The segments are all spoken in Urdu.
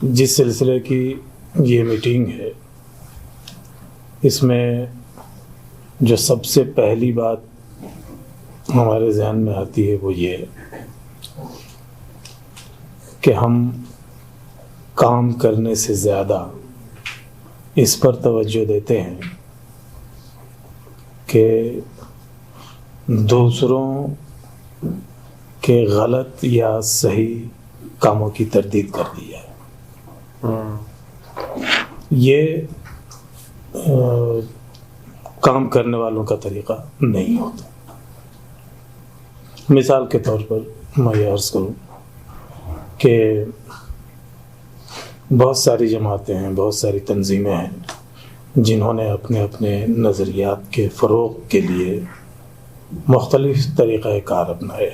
جس سلسلے کی یہ میٹنگ ہے، اس میں جو سب سے پہلی بات ہمارے ذہن میں آتی ہے وہ یہ ہے کہ ہم کام کرنے سے زیادہ اس پر توجہ دیتے ہیں کہ دوسروں کے غلط یا صحیح کاموں کی تردید کر دی جائے۔ یہ کام کرنے والوں کا طریقہ نہیں ہوتا۔ مثال کے طور پر میں یہ عرض کروں کہ بہت ساری جماعتیں ہیں، بہت ساری تنظیمیں ہیں جنہوں نے اپنے اپنے نظریات کے فروغ کے لیے مختلف طریقہ کار اپنائے۔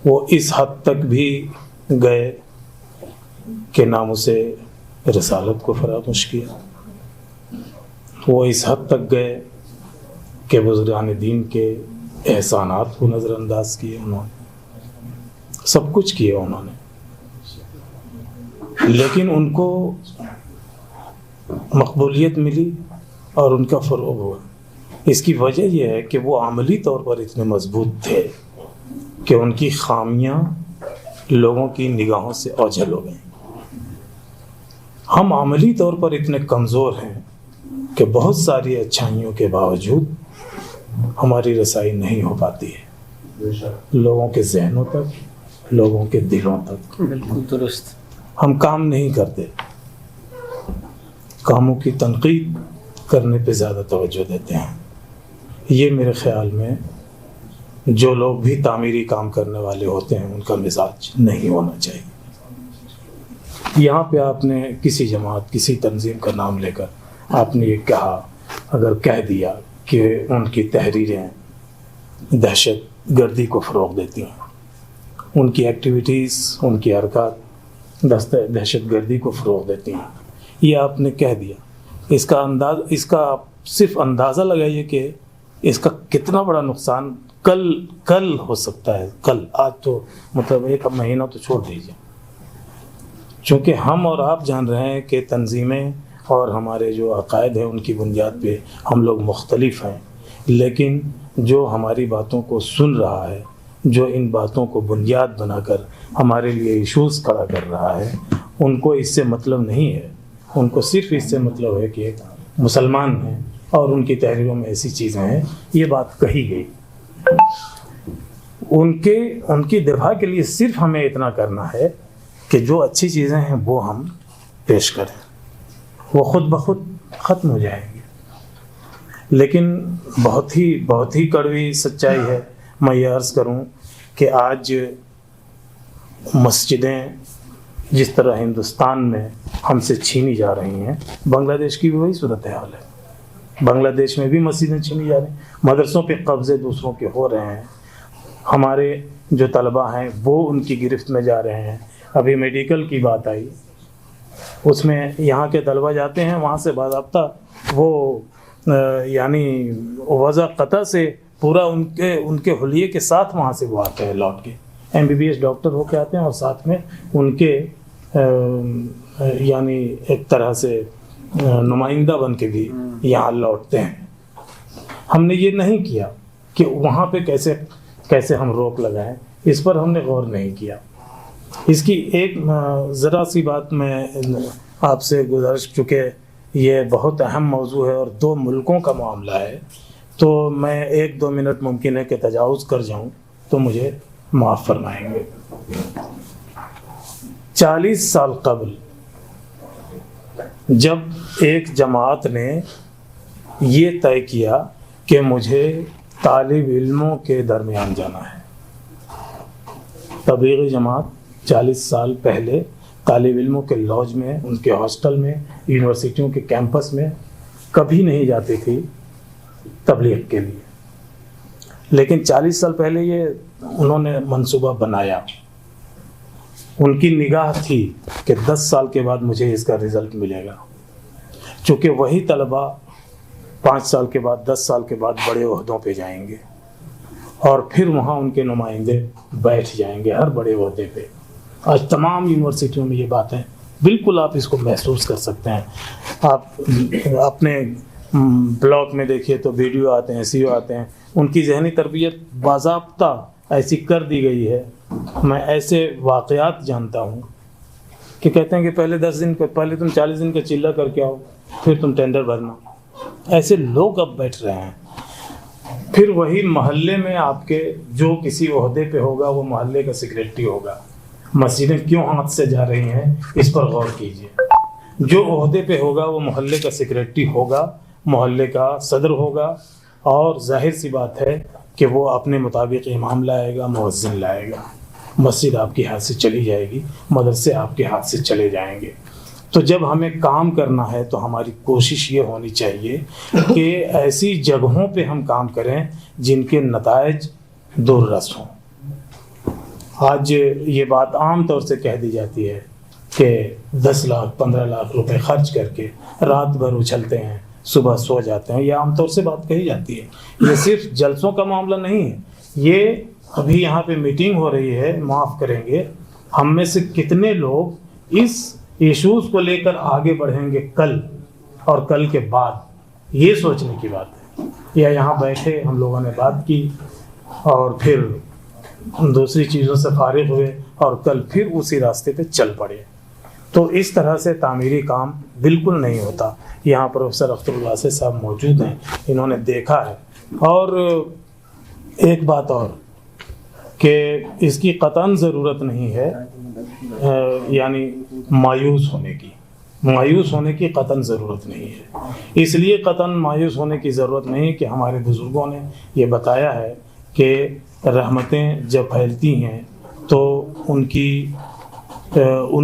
وہ اس حد تک بھی گئے کہ ناموسِ رسالت کو فراموش کیا، وہ اس حد تک گئے کہ بزرگان دین کے احسانات کو نظر انداز کیے، انہوں نے سب کچھ کیا انہوں نے، لیکن ان کو مقبولیت ملی اور ان کا فروغ ہوا۔ اس کی وجہ یہ ہے کہ وہ عملی طور پر اتنے مضبوط تھے کہ ان کی خامیاں لوگوں کی نگاہوں سے اوجھل ہو گئیں۔ ہم عملی طور پر اتنے کمزور ہیں کہ بہت ساری اچھائیوں کے باوجود ہماری رسائی نہیں ہو پاتی ہے لوگوں کے ذہنوں تک، لوگوں کے دلوں تک۔ بالکل درست۔ ہم کام نہیں کرتے، کاموں کی تنقید کرنے پہ زیادہ توجہ دیتے ہیں۔ یہ میرے خیال میں جو لوگ بھی تعمیری کام کرنے والے ہوتے ہیں ان کا مزاج نہیں ہونا چاہیے۔ یہاں پہ آپ نے کسی جماعت، کسی تنظیم کا نام لے کر آپ نے یہ کہا، اگر کہہ دیا کہ ان کی تحریریں دہشت گردی کو فروغ دیتی ہیں، ان کی ایکٹیویٹیز، ان کی حرکات دہشت گردی کو فروغ دیتی ہیں، یہ آپ نے کہہ دیا، اس کا آپ صرف اندازہ لگائیے کہ اس کا کتنا بڑا نقصان کل ہو سکتا ہے۔ کل، آج تو مطلب ایک مہینہ تو چھوڑ دیجیے، چونکہ ہم اور آپ جان رہے ہیں کہ تنظیمیں اور ہمارے جو عقائد ہیں ان کی بنیاد پہ ہم لوگ مختلف ہیں، لیکن جو ہماری باتوں کو سن رہا ہے، جو ان باتوں کو بنیاد بنا کر ہمارے لیے ایشوز کھڑا کر رہا ہے، ان کو اس سے مطلب نہیں ہے۔ ان کو صرف اس سے مطلب ہے کہ مسلمان ہیں اور ان کی تحریروں میں ایسی چیزیں ہیں، یہ بات کہی گئی۔ ان کی دفاع کے لیے صرف ہمیں اتنا کرنا ہے کہ جو اچھی چیزیں ہیں وہ ہم پیش کریں، وہ خود بخود ختم ہو جائیں گے۔ لیکن بہت ہی کڑوی سچائی ہے، میں یہ عرض کروں کہ آج مسجدیں جس طرح ہندوستان میں ہم سے چھینی جا رہی ہیں، بنگلہ دیش کی بھی وہی صورتحال ہے۔ بنگلہ دیش میں بھی مسجدیں چھینی جا رہی ہیں، مدرسوں پہ قبضے دوسروں کے ہو رہے ہیں، ہمارے جو طلباء ہیں وہ ان کی گرفت میں جا رہے ہیں۔ ابھی میڈیکل کی بات آئی، اس میں یہاں کے طلباء جاتے ہیں، وہاں سے باضابطہ وہ یعنی وضع قطع سے پورا ان کے حلیے کے ساتھ وہاں سے وہ آتے ہیں لوٹ کے، MBBS ڈاکٹر ہو کے آتے ہیں، اور ساتھ میں ان کے یعنی ایک طرح سے نمائندہ بن کے بھی یہاں لوٹتے ہیں۔ ہم نے یہ نہیں کیا کہ وہاں پہ کیسے ہم روک لگائیں، اس پر ہم نے غور نہیں کیا۔ اس کی ایک ذرا سی بات میں آپ سے گزارش، چونکہ یہ بہت اہم موضوع ہے اور 2 ملکوں کا معاملہ ہے، تو میں 1-2 منٹ ممکن ہے کہ تجاوز کر جاؤں تو مجھے معاف فرمائیں گے۔ 40 سال قبل جب ایک جماعت نے یہ طے کیا کہ مجھے طالب علموں کے درمیان جانا ہے، تبلیغی جماعت 40 سال پہلے طالب علموں کے لاج میں، ان کے ہاسٹل میں، یونیورسٹیوں کے کیمپس میں کبھی نہیں جاتی تھی تبلیغ کے لیے، لیکن 40 سال پہلے یہ انہوں نے منصوبہ بنایا۔ ان کی نگاہ تھی کہ 10 سال کے بعد مجھے اس کا رزلٹ ملے گا، چونکہ وہی طلباء 5 سال کے بعد، 10 سال کے بعد بڑے عہدوں پہ جائیں گے، اور پھر وہاں ان کے نمائندے بیٹھ جائیں گے ہر بڑے عہدے پہ۔ آج تمام یونیورسٹیوں میں یہ بات ہے، بالکل آپ اس کو محسوس کر سکتے ہیں. آپ اپنے بلاگ میں دیکھیے تو ویڈیو آتے ہیں، CO آتے ہیں، ان کی ذہنی تربیت باضابطہ ایسی کر دی گئی ہے. میں ایسے واقعات جانتا ہوں کہ کہتے ہیں کہ پہلے 10 دن کا، پہلے تم 40 دن کا چلہ کر کے آؤ، پھر تم ٹینڈر بھرنا. ایسے لوگ اب بیٹھ رہے ہیں. پھر وہی محلے میں آپ کے جو کسی عہدے پہ ہوگا وہ محلے کا سیکریٹری ہوگا. مسجدیں کیوں ہاتھ سے جا رہی ہیں اس پر غور کیجیے. جو عہدے پہ ہوگا وہ محلے کا سیکریٹری ہوگا، محلے کا صدر ہوگا، اور ظاہر سی بات ہے کہ وہ اپنے مطابق امام لائے گا، مؤذن لائے گا. مسجد آپ کے ہاتھ سے چلی جائے گی، مدرسے آپ کے ہاتھ سے چلے جائیں گے. تو جب ہمیں کام کرنا ہے تو ہماری کوشش یہ ہونی چاہیے کہ ایسی جگہوں پہ ہم کام کریں جن کے نتائج دور رس ہوں. آج یہ بات عام طور سے کہہ دی جاتی ہے کہ 10 لاکھ 15 لاکھ روپے خرچ کر کے رات بھر اچھلتے ہیں، صبح سو جاتے ہیں. یہ عام طور سے بات کہی جاتی ہے. یہ صرف جلسوں کا معاملہ نہیں ہے. یہ ابھی یہاں پہ میٹنگ ہو رہی ہے، معاف کریں گے، ہم میں سے کتنے لوگ اس ایشوز کو لے کر آگے بڑھیں گے کل اور کل کے بعد، یہ سوچنے کی بات ہے. یا یہاں بیٹھے ہم لوگوں نے بات کی اور پھر دوسری چیزوں سے فارغ ہوئے اور کل پھر اسی راستے پہ چل پڑے. تو اس طرح سے تعمیری کام بالکل نہیں ہوتا. یہاں پروفیسر اختر الواسع صاحب موجود ہیں، انہوں نے دیکھا ہے. اور ایک بات اور کہ اس کی قطعاً ضرورت نہیں ہے یعنی مایوس ہونے کی قطعاً ضرورت نہیں ہے. اس لیے قطعاً مایوس ہونے کی ضرورت نہیں کہ ہمارے بزرگوں نے یہ بتایا ہے کہ رحمتیں جب پھیلتی ہیں تو ان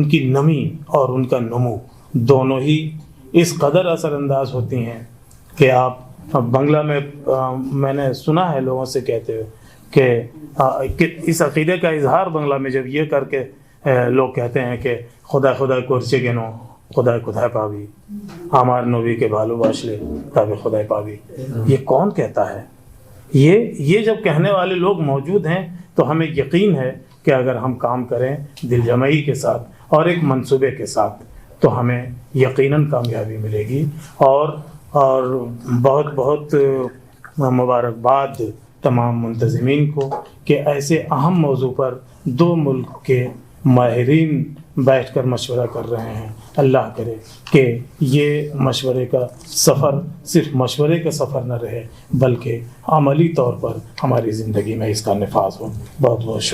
کی نمی اور ان کا نمو دونوں ہی اس قدر اثر انداز ہوتی ہیں کہ آپ بنگلہ میں نے سنا ہے لوگوں سے کہتے ہوئے کہ اس عقیدے کا اظہار بنگلہ میں جب یہ کر کے لوگ کہتے ہیں کہ خدا خدا کرچے گنو خدا خدا پاوی ہمار نبی کے بالو باشلے تاب خدا پاوی. یہ کون کہتا ہے؟ یہ جب کہنے والے لوگ موجود ہیں تو ہمیں یقین ہے کہ اگر ہم کام کریں دل جمعی کے ساتھ اور ایک منصوبے کے ساتھ تو ہمیں یقیناً کامیابی ملے گی. اور بہت بہت مبارکباد تمام منتظمین کو کہ ایسے اہم موضوع پر 2 ملک کے ماہرین بیٹھ کر مشورہ کر رہے ہیں. اللہ کرے کہ یہ مشورے کا سفر صرف مشورے کا سفر نہ رہے بلکہ عملی طور پر ہماری زندگی میں اس کا نفاذ ہو. بہت بہت شکریہ.